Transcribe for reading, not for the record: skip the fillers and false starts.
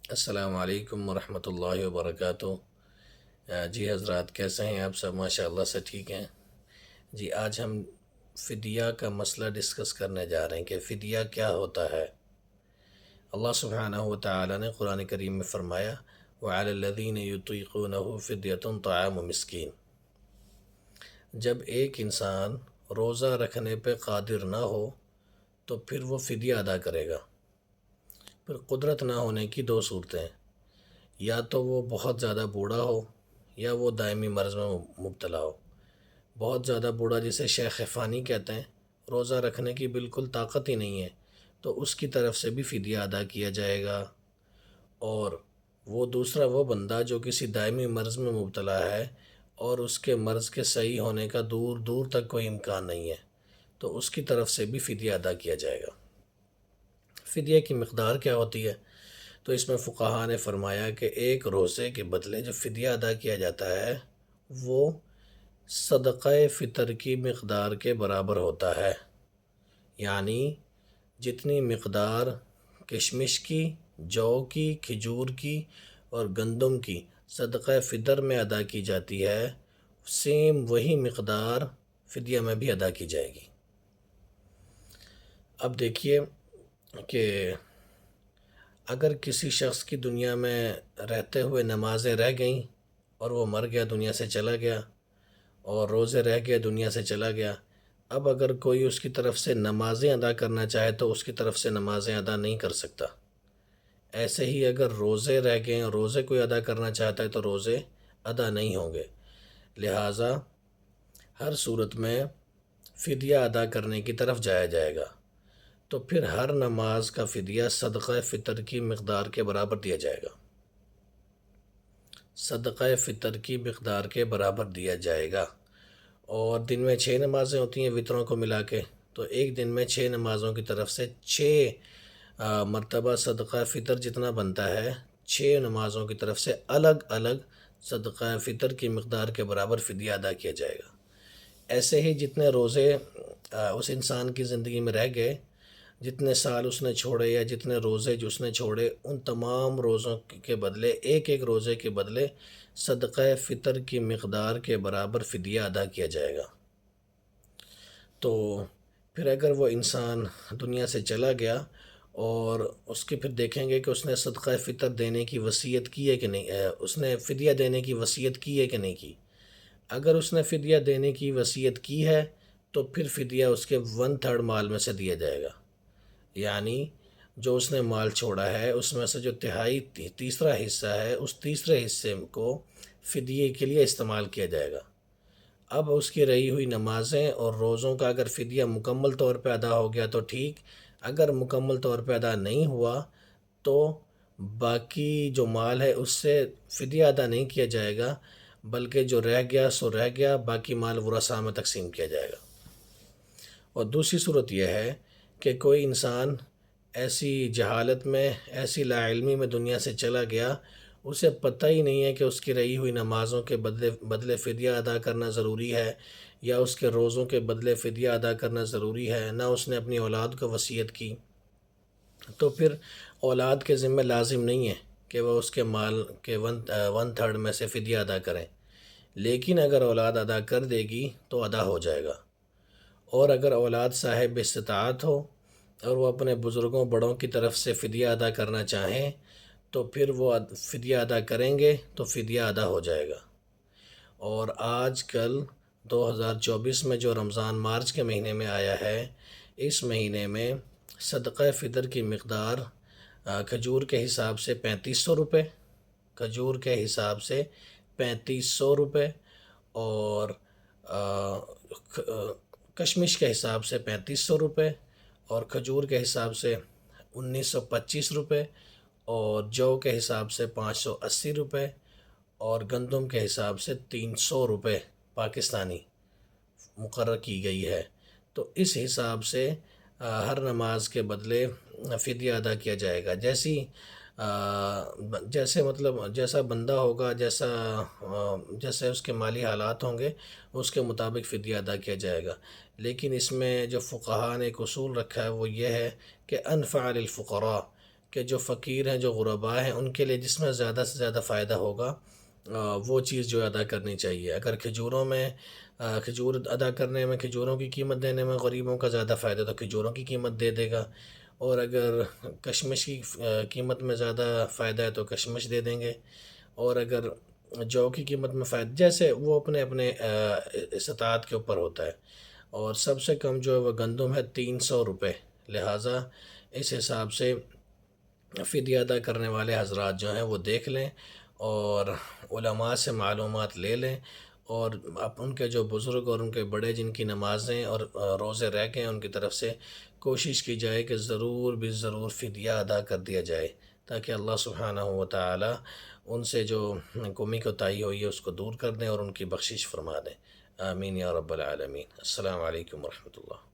السلام علیکم ورحمۃ اللہ وبرکاتہ۔ جی حضرات، کیسے ہیں آپ سب؟ ماشاء اللہ سے ٹھیک ہیں۔ جی آج ہم فدیہ کا مسئلہ ڈسکس کرنے جا رہے ہیں کہ فدیہ کیا ہوتا ہے۔ اللہ سبحانہ و تعالی نے قرآن کریم میں فرمایا وَعَلَى الَّذِينَ يُطِيقُونَهُ فِدْيَةٌ طَعَامُ مسکین۔ جب ایک انسان روزہ رکھنے پہ قادر نہ ہو تو پھر وہ فدیہ ادا کرے گا۔ پھر قدرت نہ ہونے کی دو صورتیں ہیں، یا تو وہ بہت زیادہ بوڑھا ہو یا وہ دائمی مرض میں مبتلا ہو۔ بہت زیادہ بوڑھا جسے شیخ فانی کہتے ہیں، روزہ رکھنے کی بالکل طاقت ہی نہیں ہے، تو اس کی طرف سے بھی فدیہ ادا کیا جائے گا۔ اور وہ دوسرا وہ بندہ جو کسی دائمی مرض میں مبتلا ہے اور اس کے مرض کے صحیح ہونے کا دور دور تک کوئی امکان نہیں ہے، تو اس کی طرف سے بھی فدیہ ادا کیا جائے گا۔ فدیہ کی مقدار کیا ہوتی ہے؟ تو اس میں فقہاء نے فرمایا کہ ایک روزے کے بدلے جو فدیہ ادا کیا جاتا ہے وہ صدقہ فطر کی مقدار کے برابر ہوتا ہے، یعنی جتنی مقدار کشمش کی، جو کی، کھجور کی اور گندم کی صدقہ فطر میں ادا کی جاتی ہے، سیم وہی مقدار فدیہ میں بھی ادا کی جائے گی۔ اب دیکھیے کہ اگر کسی شخص کی دنیا میں رہتے ہوئے نمازیں رہ گئیں اور وہ مر گیا، دنیا سے چلا گیا، اور روزے رہ گئے، دنیا سے چلا گیا، اب اگر کوئی اس کی طرف سے نمازیں ادا کرنا چاہے تو اس کی طرف سے نمازیں ادا نہیں کر سکتا۔ ایسے ہی اگر روزے رہ گئے اور روزے کوئی ادا کرنا چاہتا ہے تو روزے ادا نہیں ہوں گے۔ لہٰذا ہر صورت میں فدیہ ادا کرنے کی طرف جایا جائے گا، تو پھر ہر نماز کا فدیہ صدقہ فطر کی مقدار کے برابر دیا جائے گا۔ صدقہ فطر کی مقدار کے برابر دیا جائے گا۔ اور دن میں 6 نمازیں ہوتی ہیں وطروں کو ملا کے، تو ایک دن میں 6 نمازوں کی طرف سے 6 مرتبہ صدقہ فطر جتنا بنتا ہے، 6 نمازوں کی طرف سے الگ الگ صدقہ فطر کی مقدار کے برابر فدیہ ادا کیا جائے گا۔ ایسے ہی جتنے روزے اس انسان کی زندگی میں رہ گئے، جتنے سال اس نے چھوڑے یا جتنے روزے جو اس نے چھوڑے، ان تمام روزوں کے بدلے ایک ایک روزے کے بدلے صدقہ فطر کی مقدار کے برابر فدیہ ادا کیا جائے گا۔ تو پھر اگر وہ انسان دنیا سے چلا گیا اور اس کے پھر دیکھیں گے کہ اس نے صدقہ فطر دینے کی وصیت کی ہے کہ نہیں، اس نے فدیہ دینے کی وصیت کی ہے کہ نہیں کی۔ اگر اس نے فدیہ دینے کی وصیت کی ہے تو پھر فدیہ اس کے 1/3 مال میں سے دیا جائے گا، یعنی جو اس نے مال چھوڑا ہے اس میں سے جو تہائی تیسرا حصہ ہے، اس تیسرے حصے کو فدیے کے لیے استعمال کیا جائے گا۔ اب اس کی رہی ہوئی نمازیں اور روزوں کا اگر فدیہ مکمل طور پہ ادا ہو گیا تو ٹھیک، اگر مکمل طور پہ ادا نہیں ہوا تو باقی جو مال ہے اس سے فدیہ ادا نہیں کیا جائے گا، بلکہ جو رہ گیا سو رہ گیا، باقی مال ورثاء میں تقسیم کیا جائے گا۔ اور دوسری صورت یہ ہے کہ کوئی انسان ایسی جہالت میں، ایسی لا علمی میں دنیا سے چلا گیا، اسے پتہ ہی نہیں ہے کہ اس کی رہی ہوئی نمازوں کے بدلے فدیہ ادا کرنا ضروری ہے یا اس کے روزوں کے بدلے فدیہ ادا کرنا ضروری ہے، نہ اس نے اپنی اولاد کو وصیت کی، تو پھر اولاد کے ذمہ لازم نہیں ہے کہ وہ اس کے مال کے 1/3 میں سے فدیہ ادا کریں، لیکن اگر اولاد ادا کر دے گی تو ادا ہو جائے گا۔ اور اگر اولاد صاحب استطاعت ہو اور وہ اپنے بزرگوں بڑوں کی طرف سے فدیہ ادا کرنا چاہیں تو پھر وہ فدیہ ادا کریں گے تو فدیہ ادا ہو جائے گا۔ اور آج کل 2024 میں جو رمضان مارچ کے مہینے میں آیا ہے، اس مہینے میں صدقہ فطر کی مقدار کھجور کے حساب سے 3500 روپے، کھجور کے حساب سے 3500 روپے، اور کشمش کے حساب سے 3500 روپے، اور کھجور کے حساب سے 1925 روپے، اور جو کے حساب سے 580 روپے، اور گندم کے حساب سے 300 روپے پاکستانی مقرر کی گئی ہے۔ تو اس حساب سے ہر نماز کے بدلے فدیہ ادا کیا جائے گا، جیسا بندہ ہوگا، جیسے اس کے مالی حالات ہوں گے، اس کے مطابق فدیہ ادا کیا جائے گا۔ لیکن اس میں جو فقہاء نے ایک اصول رکھا ہے وہ یہ ہے کہ انفع للفقراء، کہ جو فقیر ہیں، جو غرباء ہیں، ان کے لیے جس میں زیادہ سے زیادہ فائدہ ہوگا وہ چیز جو ادا کرنی چاہیے۔ اگر کھجوروں میں کھجور ادا کرنے میں، کھجوروں کی قیمت دینے میں غریبوں کا زیادہ فائدہ تو کھجوروں کی قیمت دے دے گا، اور اگر کشمش کی قیمت میں زیادہ فائدہ ہے تو کشمش دے دیں گے، اور اگر جو کی قیمت میں فائدہ، جیسے وہ اپنے اپنے استطاعت کے اوپر ہوتا ہے۔ اور سب سے کم جو ہے وہ گندم ہے 300 روپے، لہٰذا اس حساب سے فدیہ ادا کرنے والے حضرات جو ہیں وہ دیکھ لیں اور علماء سے معلومات لے لیں، اور ان کے جو بزرگ اور ان کے بڑے جن کی نمازیں اور روزے رہ گئے ہیں ان کی طرف سے کوشش کی جائے کہ ضرور بھی ضرور فدیہ ادا کر دیا جائے، تاکہ اللہ سبحانہ و تعالی ان سے جو کمی کوتاہی ہوئی ہے اس کو دور کر دیں اور ان کی بخشش فرما دیں۔ آمین یا رب العالمین۔ السلام علیکم ورحمۃ اللہ۔